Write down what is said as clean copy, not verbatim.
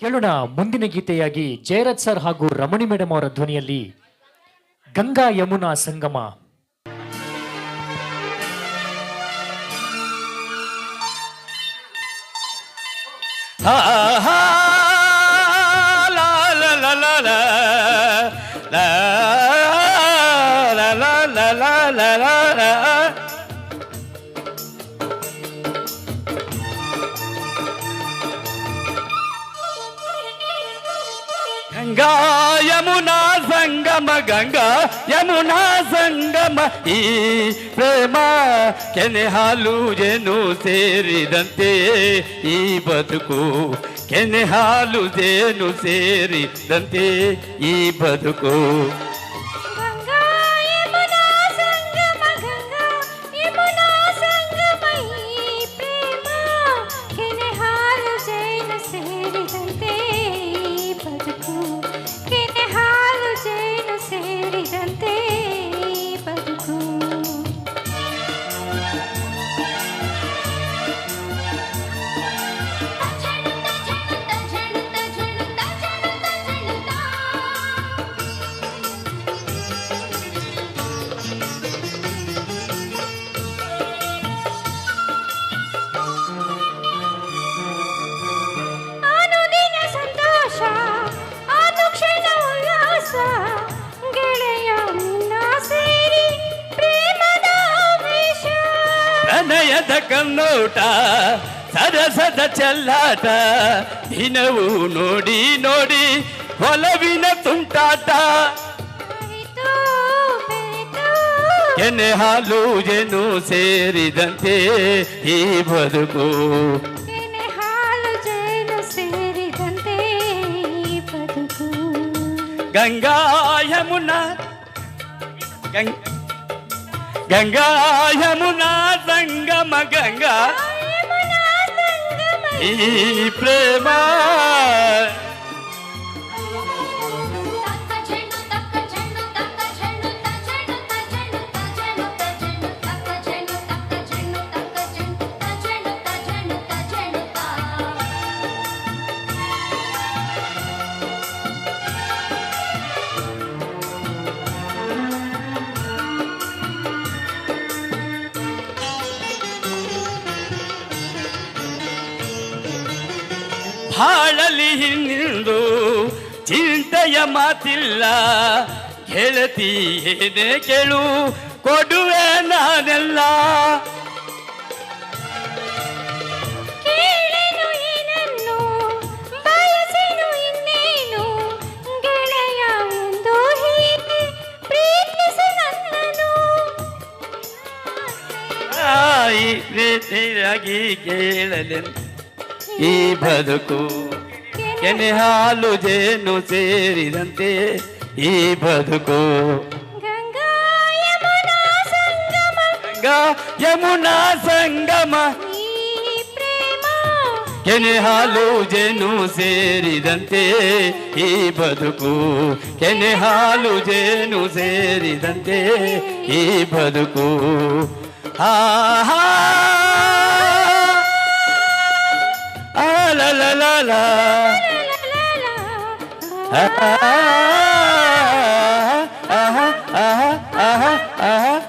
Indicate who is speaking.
Speaker 1: ಕೇಳೋಣ ಮುಂದಿನ ಗೀತೆಯಾಗಿ ಜಯರಾಜ್ ಸರ್ ಹಾಗೂ ರಮಣಿ ಮೇಡಮ್ ಅವರ ಧ್ವನಿಯಲ್ಲಿ ಗಂಗಾ ಯಮುನಾ ಸಂಗಮ.
Speaker 2: ಗಂಗಾ ಯಮುನಾ ಸಂಗಮ, ಗಂಗಾ ಯಮುನಾ ಸಂಗಮ, ಈ ಪ್ರೇಮ ಕೆನೆ ಹಾಲು ಜೇನು ಸೇರಿದಂತೆ ಈ ಬದುಕು, ಕೆನೆ ಹಾಲು ಜೇನು ಸೇರಿದಂತೆ ಈ ಬದುಕು. ಪ್ರಣಯದ ಕನ್ನೋಟ, ಸರಸದ ಚೆಲ್ಲಾಟ, ದಿನವೂ ನೋಡಿ ನೋಡಿ ಒಲವಿನ ತುಂಟಾಟ. ಕೆನೆ ಹಾಲು ಜೇನು ಸೇರಿದಂತೆ ಈ ಬದುಕು,
Speaker 3: ಕೆನೆ ಹಾಲು ಜೇನು ಸೇರಿದಂತೆ ಈ ಬದುಕು.
Speaker 2: ಗಂಗಾ ಯಮುನಾ ಗಂಗಾ ಯಮುನಾ ಸಂಗಮ, ಗಂಗಾ ಈ ಪ್ರೇಮ. ಹಾಳಲಿ ಹಿಂದು ಚಿಂತೆಯ ಮಾತಿಲ್ಲ, ಗೆಳತಿ ಏನೇ ಕೇಳು ಕೊಡುವೆ ನಾನೆಲ್ಲ.
Speaker 3: ಕೇಳೆನು ಏನನ್ನು ಬಯಸೆನು ಇನ್ನೇನು, ಗೆಳೆಯ ಎಂದು ಹೀಗೆ ಪ್ರೀತಿಸು ನನ್ನನು.
Speaker 2: ಈ ಪ್ರೀತಿಯಾಗಿ ಕೇಳಲೆ ಈ ಬದುಕು, ಕೆನೆ ಹಾಲು ಜೇನು ಸೇರಿದಂತೆ ಈ ಬದುಕು.
Speaker 3: ಗಂಗಾ ಯಮುನಾ ಸಂಗಮ,
Speaker 2: ಗಂಗಾ ಯಮುನಾ ಸಂಗಮ,
Speaker 3: ಈ ಪ್ರೇಮ
Speaker 2: ಕೆನೆ ಹಾಲು ಜೇನು ಸೇರಿದಂತೆ ಈ ಬದುಕು, ಕೆನೆ ಹಾಲು ಜೇನು ಸೇರಿದಂತೆ ಈ ಬದುಕು. ಆಹಾ la la la la ah ah ah ah ah ah ah